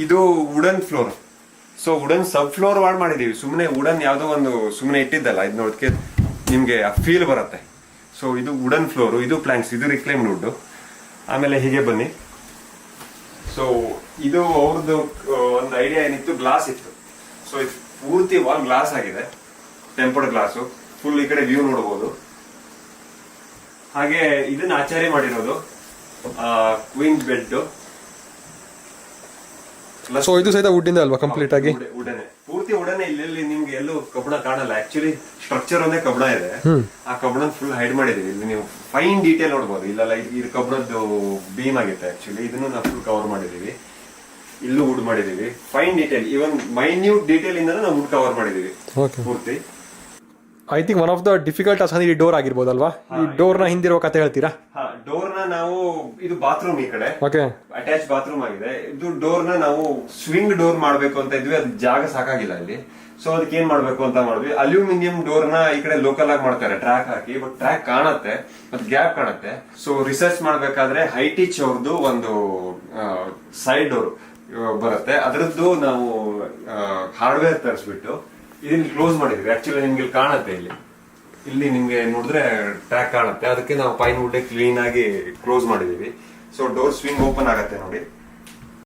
ಇದು wooden floor. So wooden ಸಬ್ floor ಮಾಡಿದೀವಿ. ಸುಮ್ಮನೆ ವುಡನ್ ಯಾವ್ದೋ ಒಂದು ಸುಮ್ಮನೆ ಇಟ್ಟಿದ್ದಲ್ಲ, ಇದು ನೋಡಕ್ಕೆ ನಿಮ್ಗೆ ಆ ಫೀಲ್ ಬರುತ್ತೆ. ಸೊ ಇದು ವುಡನ್ ಫ್ಲೋರು, ಇದು ಪ್ಲಾಂಕ್ಸ್, ಇದು ರಿಕ್ಲೈಮ್ಡ್ ವುಡ್. ಆಮೇಲೆ ಹೀಗೆ ಬನ್ನಿ. ಸೊ ಇದು ಅವ್ರದ್ದು ಒಂದು ಐಡಿಯಾ ಏನಿತ್ತು, ಗ್ಲಾಸ್ ಇತ್ತು. ಸೊ ಇದು ಪೂರ್ತಿ ವಾಲ್ ಗ್ಲಾಸ್ ಆಗಿದೆ, ಟೆಂಪರ್ಡ್ ಗ್ಲಾಸು. ಫುಲ್ ಈ ಕಡೆ ವ್ಯೂ ನೋಡಬಹುದು. ಹಾಗೆ ಇದನ್ನ ಆಚಾರ್ಯ ಮಾಡಿರೋದು ಕ್ವೀನ್ ಬೆಡ್. ಸೊ ಇದು ಸಹಿತ ವುಡ್ ಇಂದ ಅಲ್ವಾ ಕಂಪ್ಲೀಟ್ ಆಗಿ? ವುಡನೆ, ಪೂರ್ತಿ ವುಡನೆ. ಇಲ್ಲಿ ನಿಮ್ಗೆ ಎಲ್ಲೂ ಕಬ್ಬಣ ಕಾಣಲ್ಲ. ಆಕ್ಚುಲಿ ಸ್ಟ್ರಕ್ಚರ್ ಒಂದೇ ಕಬ್ಬಣ ಇದೆ. ಆ ಕಬ್ಬಣ ಫುಲ್ ಹೈಡ್ ಮಾಡಿದೀವಿ. ಇಲ್ಲಿ ನೀವು ಫೈನ್ ಡೀಟೇಲ್ ನೋಡಬಹುದು. ಇಲ್ಲೆಲ್ಲ ಇದು ಕಬ್ಬಣದ್ದು ಬೀಮ್ ಆಗುತ್ತೆ. ಆಕ್ಚುಲಿ ಇದನ್ನು ನಾವು ಫುಲ್ ಕವರ್ ಮಾಡಿದೀವಿ. ಇಲ್ಲೂ ವುಡ್ ಮಾಡಿದೀವಿ, ಫೈನ್ ಡೀಟೇಲ್. ಇವನ್ ಮೈನ್ಯೂಟ್ ಡೀಟೇಲ್ ಇಂದ ನಾವು ವುಡ್ ಕವರ್ ಮಾಡಿದೀವಿ ಪೂರ್ತಿ. I think one of the difficult task ಈ ಡೋರ್ ಆಗಿರ್ಬೋದಲ್ವಾ? ಈ ಡೋರ್ ನ ಹಿಂದಿರೋ ಕತೆ ಹೇಳ್ತೀರಾ? ಡೋರ್ ನ ನಾವು, ಇದು ಬಾತ್ರೂಮ್ ಈ ಕಡೆ ಅಟ್ಯಾಚ್ ಬಾತ್ರೂಮ್ ಆಗಿದೆ. ಇದು ಡೋರ್ ನ ನಾವು ಸ್ವಿಂಗ್ ಡೋರ್ ಮಾಡ್ಬೇಕು ಅಂತ ಇದ್ವಿ. ಅದು ಜಾಗ ಸಾಕಾಗಿಲ್ಲ ಇಲ್ಲಿ. ಸೊ ಅದಕ್ಕೆ ಏನ್ ಮಾಡ್ಬೇಕು ಅಂತ ಮಾಡಿದ್ವಿ, ಅಲ್ಯೂಮಿನಿಯಂ ಡೋರ್ ನ ಈ ಕಡೆ ಲೋಕಲ್ ಆಗಿ ಮಾಡ್ತಾರೆ ಟ್ರ್ಯಾಕ್ ಹಾಕಿ. ಬಟ್ ಟ್ರ್ಯಾಕ್ ಕಾಣತ್ತೆ ಮತ್ತೆ ಗ್ಯಾಪ್ ಕಾಣತ್ತೆ. ಸೊ ರಿಸರ್ಚ್ ಮಾಡ್ಬೇಕಾದ್ರೆ ಹೈಟಿಚ್ ಅವ್ರದ್ದು ಒಂದು ಸೈಡ್ ಡೋರ್ ಬರುತ್ತೆ. ಅದರದ್ದು ನಾವು ಹಾರ್ಡ್ವೇರ್ ತರಿಸ್ಬಿಟ್ಟು ಇದನ್ನ ಕ್ಲೋಸ್ ಮಾಡಿದ್ವಿ. ಆಕ್ಚುಲಿ ನಿಮ್ಗೆ ಇಲ್ಲಿ ಕಾಣತ್ತೆ, ಇಲ್ಲಿ ನಿಮ್ಗೆ ನೋಡಿದ್ರೆ ಟ್ರ್ಯಾಕ್ ಕಾಣುತ್ತೆ. ಅದಕ್ಕೆ ನಾವು ಪೈನ್ ವುಡ್ ಕ್ಲೀನ್ ಆಗಿ ಕ್ಲೋಸ್ ಮಾಡಿದೀವಿ. ಸೊ ಡೋರ್ ಸ್ವಿಂಗ್ ಓಪನ್ ಆಗತ್ತೆ ನೋಡಿ.